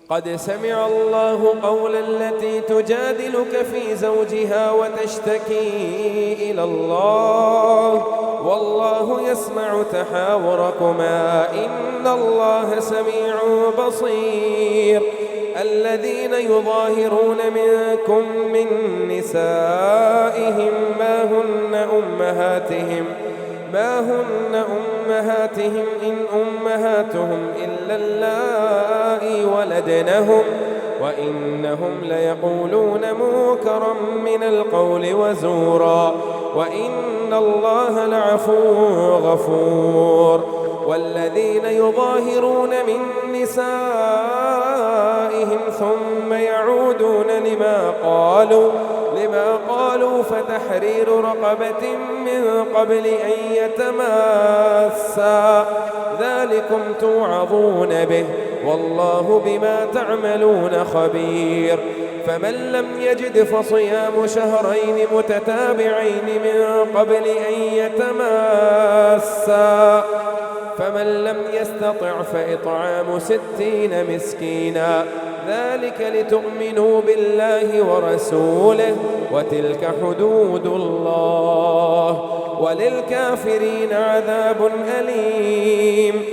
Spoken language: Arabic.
قد سمع الله قول التي تجادلك في زوجها وتشتكي إلى الله والله يسمع تحاوركما إن الله سميع بصير. الذين يظاهرون منكم من نسائهم ما هن أمهاتهم إن أمهاتهم إلا اللائي ولدنهم وإنهم ليقولون منكرا من القول وزورا وإن الله لعفو غفور. والذين يظاهرون من نسائهم ثم يعودون لما قالوا فتحرير رقبة من قبل أن يتماسا ذلكم توعظون به والله بما تعملون خبير. فمن لم يجد فصيام شهرين متتابعين من قبل أن يتماسا فمن لم يستطع فإطعام 60 مسكينا ذلك لتؤمنوا بالله ورسوله وتلك حدود الله وللكافرين عذاب أليم.